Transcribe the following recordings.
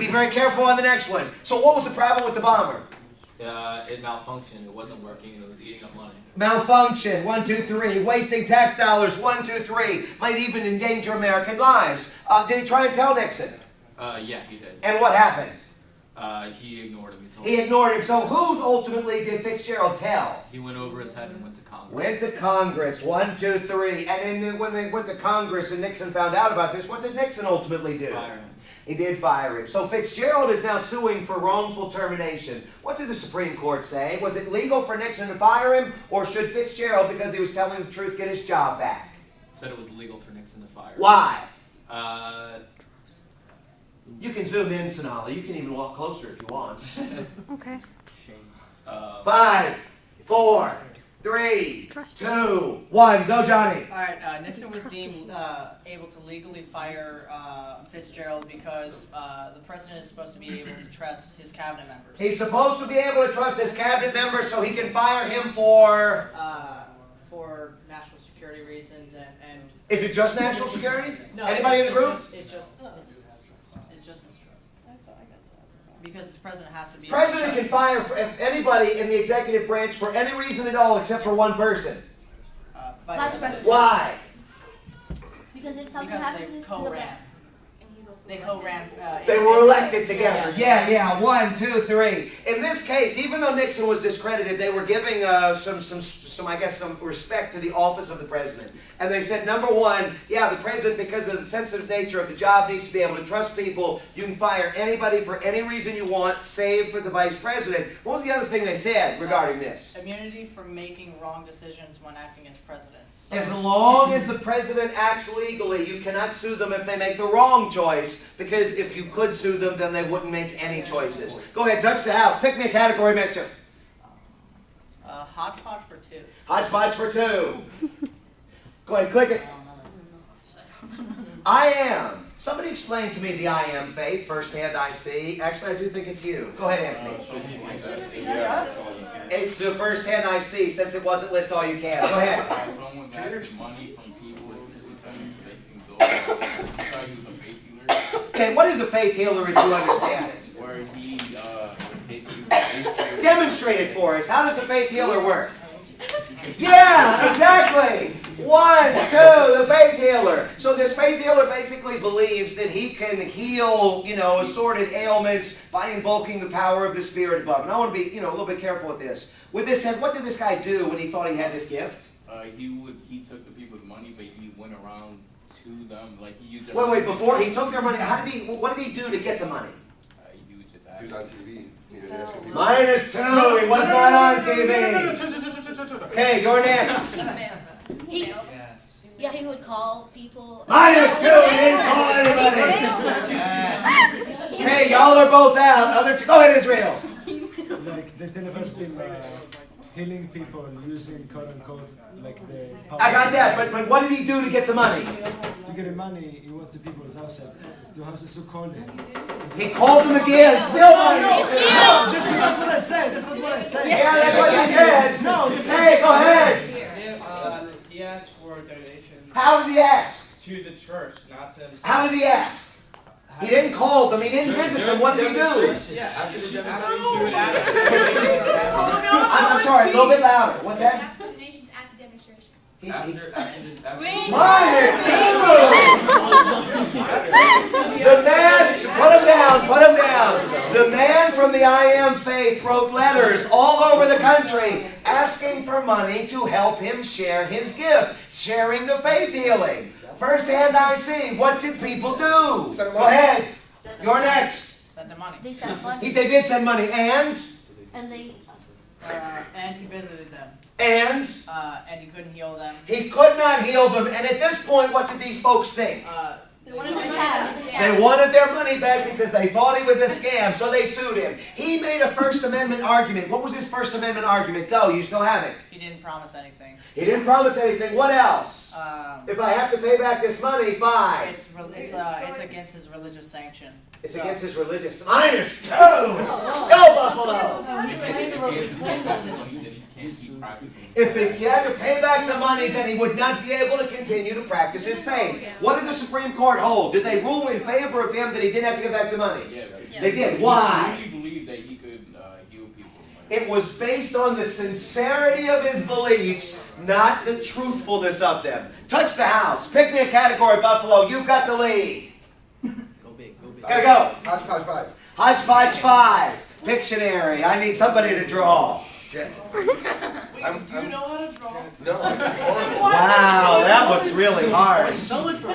Be very careful on the next one. So what was the problem with the bomber? It malfunctioned. It wasn't working. It was eating up money. Malfunction, 1, 2, 3. Wasting tax dollars, 1, 2, 3. Might even endanger American lives. Did he try and tell Nixon? Yeah, he did. And what happened? He ignored him. He ignored him. So who ultimately did Fitzgerald tell? He went over his head and went to Congress. Went to Congress, 1, 2, 3. And then when they went to Congress and Nixon found out about this, what did Nixon ultimately do? Fire him. He did fire him. So Fitzgerald is now suing for wrongful termination. What did the Supreme Court say? Was it legal for Nixon to fire him, or should Fitzgerald, because he was telling the truth, get his job back? Said it was legal for Nixon to fire him. Why? You can zoom in, Sonali. You can even walk closer if you want. Okay. 5, 4, 3, 2, 1. Go, Johnny. All right, Nixon was deemed able to legally fire Fitzgerald because the president is supposed to be able to trust his cabinet members. He's supposed to be able to trust his cabinet members so he can fire him for national security reasons and Is it just national security? no, Anybody in the group? It's just his trust. Because the president has to be. President can fire for anybody in the executive branch for any reason at all except for one person. Vice president. Why? Because if something Because happens they to co-ran. They co-ran. They were elected together. Yeah. 1, 2, 3. In this case, even though Nixon was discredited, they were giving some respect to the office of the president. And they said, number one, the president, because of the sensitive nature of the job, needs to be able to trust people. You can fire anybody for any reason you want, save for the vice president. What was the other thing they said regarding this? Immunity from making wrong decisions when acting as president. So, As long as the president acts legally, you cannot sue them if they make the wrong choice, because if you could sue them, then they wouldn't make any choices. Go ahead, touch the house. Pick me a category, mister. hodgepodge for 2. Hodgepodge for 2. Go ahead, click it. I am. Somebody explain to me the I am faith, firsthand I see. Actually, I do think it's you. Go ahead, Anthony. It's the firsthand I see, since it wasn't list all you can. Go ahead. Someone asks money from people so they can go try to use a faith healer. Okay, what is a faith healer as you understand it? Where he takes you to Demonstrate it for us. How does a faith healer work? Yeah, exactly. 1, 2, the faith healer. So this faith healer basically believes that he can heal, assorted ailments by invoking the power of the Spirit above. And I want to be, a little bit careful with this. With this said, what did this guy do when he thought he had this gift? he took the people's money, but he went around to them like he used. Wait, before he took their money, what did he do to get the money? He was on TV. -2. He was not on TV. Okay, you're next. He would call people. -2. He didn't call anybody. Okay, y'all are both out. Go ahead, Israel. Like they tell us healing people using quote unquote like the power. I got that, but what did he do to get the money? To get the money, he went to people's houses, to houses who called him. He called them again. Still money. No, that's not what I said. That's not what I said. Yeah, that's what you said. No, hey, go ahead. He asked for a donation. How did he ask? To the church, not to himself. How did he ask? He didn't call them. He didn't visit them. What did he do? Yeah, after the demonstration, he would ask for I'm sorry, a little bit louder. What's that? Donations at the demonstrations. -2. The man, put him down. The man from the I Am Faith wrote letters all over the country asking for money to help him share his gift, sharing the faith healing. Firsthand I see. What did people do? Go ahead. You're next. Send the money. They sent money. They did send money, and they. And he visited them. And he couldn't heal them. He could not heal them. And at this point, what did these folks think? They wanted their money back because they thought he was a scam, so they sued him. He made a First Amendment argument. What was his First Amendment argument? Go, you still have it. He didn't promise anything. He didn't promise anything. What else? If I have to pay back this money, fine. It's against his religious sanction. It's against his religious. -2. Go Buffalo. If he had to pay back the money, then he would not be able to continue to practice his faith. What did the Supreme Court hold? Did they rule in favor of him that he didn't have to give back the money? Yeah, They did. Why? He believed that he could heal people. It was based on the sincerity of his beliefs, not the truthfulness of them. Touch the house. Pick me a category, Buffalo. You've got the lead. Go big, go big. Gotta go. Hodgepodge 5. Hodgepodge 5. Pictionary. I need somebody to draw. Shit. Do you know how to draw? No. Horrible. Wow, that was really harsh. So much for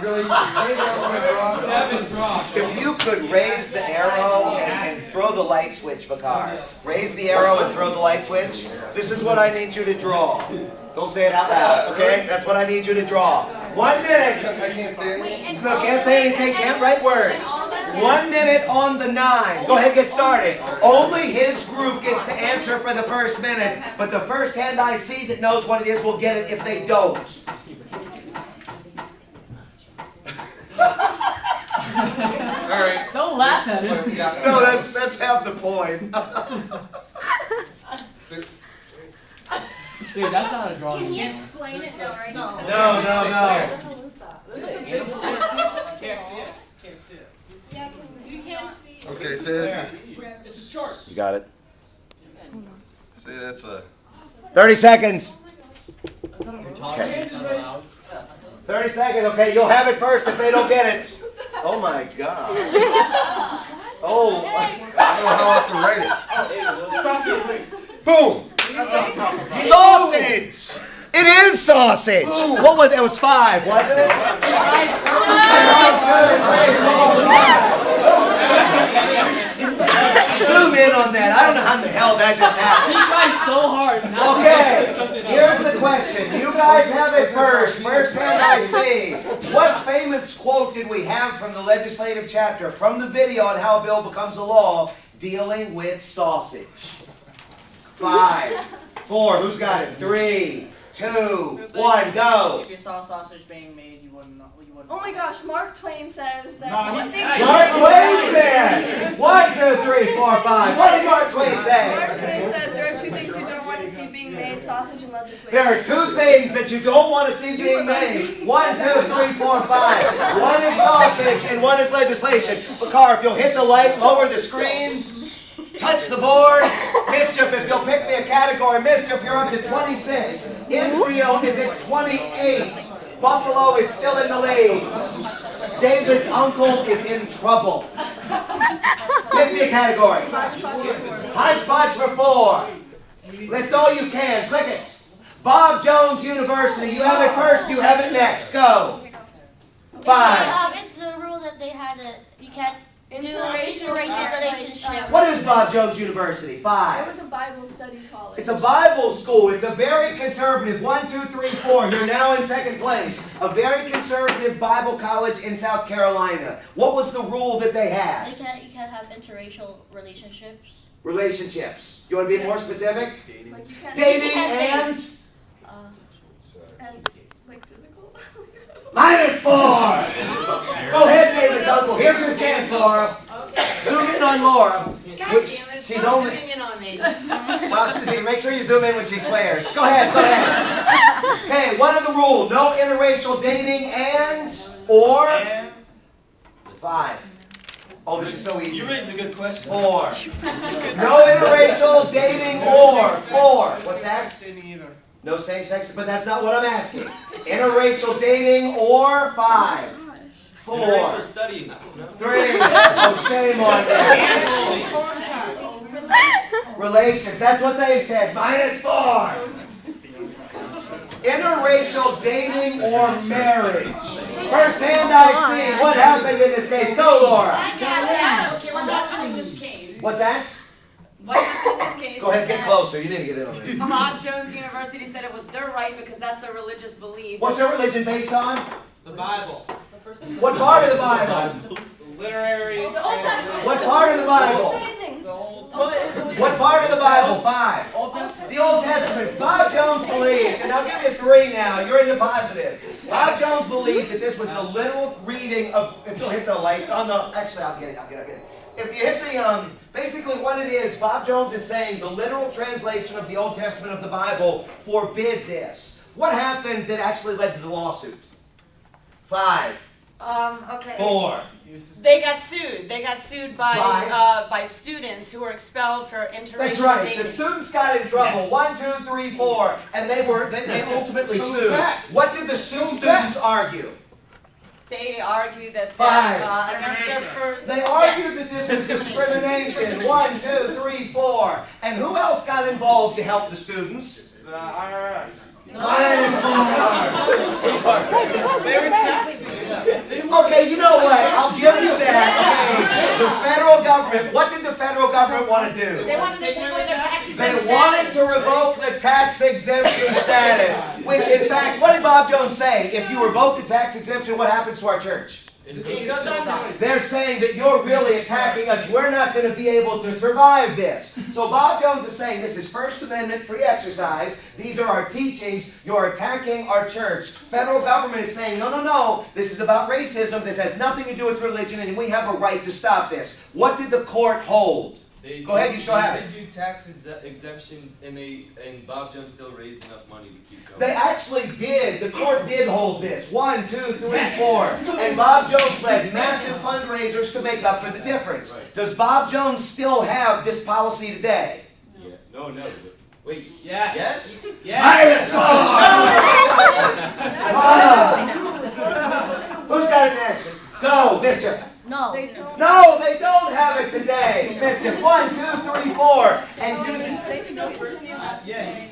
Really? Devin, draw. If you could raise the arrow and throw the light switch, Bakar. Raise the arrow and throw the light switch. This is what I need you to draw. Don't say it out loud, okay? That's what I need you to draw. 1 minute. I can't say anything. No, can't say anything, can't write words. 1 minute on the 9. Go ahead, get started. Only his group gets to answer for the first minute, but the first hand I see that knows what it is will get it if they don't. All right. Don't laugh at What it. have we got? No, that's half the point. Dude, that's not a drawing. Can you explain it though, right? No. No. Can't see it. Can't see it. Yeah, you can't see. Okay, say this. It's a chart. You got it. Say that's a. 30 seconds. You're talking out loud. 30 seconds, okay, you'll have it first if they don't get it. Oh my God. Oh. I don't know how else to write it. Boom. Sausage. It is sausage. What was it? It was 5, wasn't it? Zoom in on that. I don't know how in the hell that just happened. He tried so hard. Okay, here's the question. You guys have it first. First hand I see. What famous quote did we have from the legislative chapter, from the video on how a bill becomes a law, dealing with sausage? 5, 4, who's got it? 3, 2, 1, go. If you saw sausage being made, you wouldn't know. You wouldn't. Oh my gosh, Mark Twain says that No, one thing. Mark Twain said. 1, 2, 3, 4, 5. What did Mark Twain Mark say? Twain says there are 2 things you don't want to see being made: sausage and legislation. There are 2 things that you don't want to see being made. 1, 2, 3, 4, 5. One is sausage and one is legislation. Bakar, if you'll hit the light, lower the screen, touch the board. Mischief, if you'll pick me a category. Mischief, you're up to 26. Israel is at 28. Buffalo is still in the lead. David's uncle is in trouble. Pick me a category. Hodgepodge for 4. List all you can. Click it. Bob Jones University. You have it first. You have it next. Go. 5. It's the rule that they had that you can't do Interracial interracial relationship. What is Bob Jones University? It 5. was a Bible study college. It's a Bible school. It's a very conservative. 1, 2, 3, 4. You're now in second place. A very conservative Bible college in South Carolina. What was the rule that they had? You can't have interracial relationships. Relationships. You want to be more specific? Like you can't Dating and and like physical. -4. Go ahead, David's uncle. Here's your chance, Laura. Zoom in on Laura. Which she's only. in on me. Well, Susie, make sure you zoom in when she swears. Go ahead, go ahead. Okay, what are the rules? No interracial dating and or 5. Oh, this is so easy. You raised a good question. 4. No interracial dating or 4. What's that? Either. No same sex, but that's not what I'm asking. Interracial dating or 5. 4. studying. 3. Oh, shame on them. Relations. That's what they said. -4. Interracial dating or marriage. First hand I see. What happened in this case? Go, Laura. Okay, what happened in this case? What's that? What happened in this case? Go ahead, get closer. You need to get in on this. Bob Jones University said it was their right because that's their religious belief. What's their religion based on? The Bible. What part of the Bible? Literary. The Old Testament. What part of the Bible? Anything. The old. Well, it's What part of the Bible? 5. Old Testament. The Old Testament. Bob Jones believed, and I'll give you 3 now. You're in the positive. Bob Jones believed that this was the literal reading of. If you hit the light, oh no, actually I'll get it. If you hit the basically what it is, Bob Jones is saying the literal translation of the Old Testament of the Bible forbid this. What happened that actually led to the lawsuit? 5. Okay. 4. They got sued. They got sued by students who were expelled for interracial That's right. dating. The students got in trouble. Yes. 1, 2, 3, 4, and they ultimately sued. What did the students argue? They argued that 5. against their They argued that this is discrimination. 1, 2, 3, 4. And who else got involved to help the students? The IRS. Minus 4. They were taxing. Okay, you know what? I'll give you that. Okay, the federal government. What did the federal government want to do? They wanted to take away their tax They exempt wanted status. to revoke the tax exemption status, which in fact, what did Bob Jones say? If you revoke the tax exemption, what happens to our church? It goes on. They're saying that you're really attacking us. We're not going to be able to survive this. So Bob Jones is saying this is First Amendment free exercise. These are our teachings. You're attacking our church. Federal government is saying, no. This is about racism. This has nothing to do with religion, and we have a right to stop this. What did the court hold? Go ahead, you still have it. They do tax exemption, and Bob Jones still raised enough money to keep going. They actually did. The court did hold this. 1, 2, 3, 4. And Bob Jones led massive fundraisers to make up for the difference. Does Bob Jones still have this policy today? Yeah. No. Wait. Yes. Minus 4! Who's got it next? Go, Mischief. No. They don't. No, they don't have it today. Mischief. 1, 2, 3, 4. And They still continue to Yeah.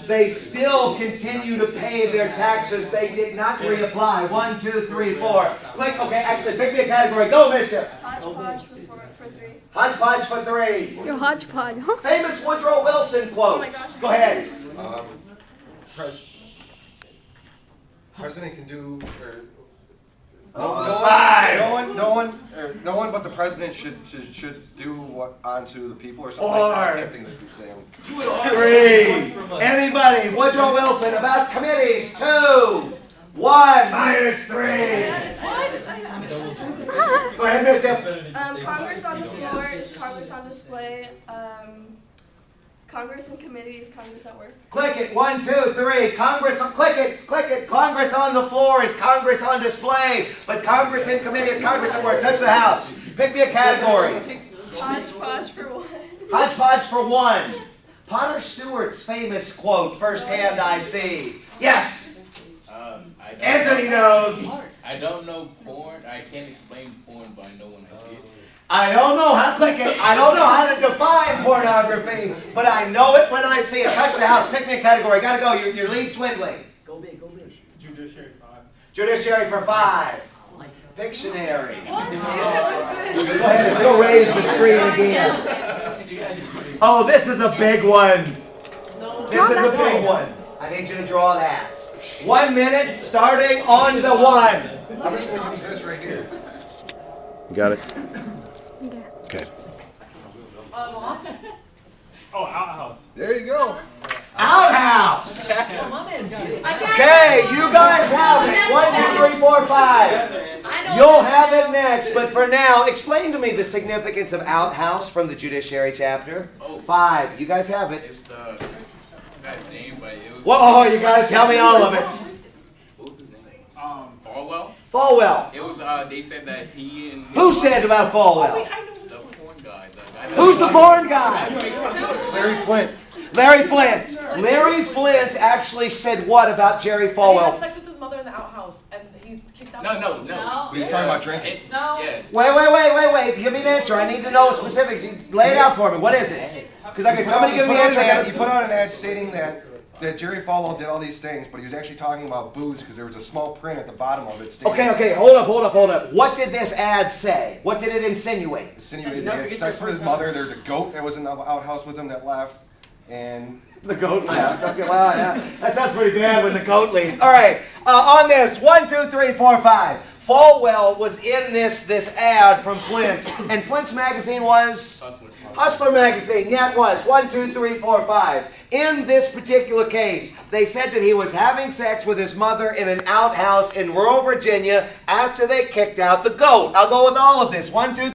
they still continue to pay their taxes. They did not reapply. 1, 2, 3, 4. Click. Okay, actually, pick me a category. Go, Mischief. hodgepodge for 3. Hodgepodge for 3. Your hodgepodge. Famous Woodrow Wilson quote. Oh my gosh. Go ahead. President can do, or Oh, no 5. no one but the president should do what onto the people or something. 4. Like that. I can't think of the damn. 3. Anybody? Woodrow Wilson about committees. 2, 1. Minus 3. Go ahead, Mischief. Congress on the floor is Congress on display. Congress in committee is Congress at work. Click it. 1, 2, 3. Congress. Click it. Congress on the floor is Congress on display, but Congress in committee is Congress at work. Touch the house. Pick me a category. Hodgepodge for 1. Hodgepodge for 1. Potter Stewart's famous quote, firsthand I see. Yes. Anthony knows. I don't know porn. I can't explain porn, but I know when I see it. I don't know how I don't know how to define pornography, but I know it when I see it. Touch the house. Pick me a category. Gotta go. Your lead's dwindling. Go big. Judiciary 5. Judiciary for 5. Pictionary. Go ahead and go raise the screen again. Oh, this is a big one. This is a big one. I need you to draw that. 1 minute starting on the 1. I'm just going to use this right here. You got it? Okay. Oh, outhouse. There you go. Outhouse. Okay, you guys have it. 1, 2, 3, 4, 5. You'll have it next, but for now, explain to me the significance of outhouse from the Judiciary chapter. 5. You guys have it. Just that name, but it was. Whoa, you gotta tell me all of it. What was his name? Falwell. Falwell. It was. They said that he and. Who said about Falwell? The porn guy. Who's the porn guy? Larry Flint. Larry Flint. Larry Flint actually said what about Jerry He had Falwell? sex with his mother in the outhouse, and he kicked out. No. He was talking about drinking. No. Yeah. Wait. Give me an answer. I need to know specifics. Lay it out for me. What is it? Because I can somebody give me an answer. He put out an ad stating that Jerry Falwell did all these things, but he was actually talking about booze because there was a small print at the bottom of it stating. Okay. Hold up. What did this ad say? What did it insinuate? It insinuated that he had sex with his mother. There's a goat that was in the outhouse with him that left, and The goat left. Okay, well, yeah. That sounds pretty bad when the goat leaves. All right, on this, 1, 2, 3, 4, 5. Falwell was in this ad from Flint, and Flint's magazine was Hustler magazine, yeah, it was. 1, 2, 3, 4, 5. In this particular case, they said that he was having sex with his mother in an outhouse in rural Virginia after they kicked out the goat. I'll go with all of this. 1, 2,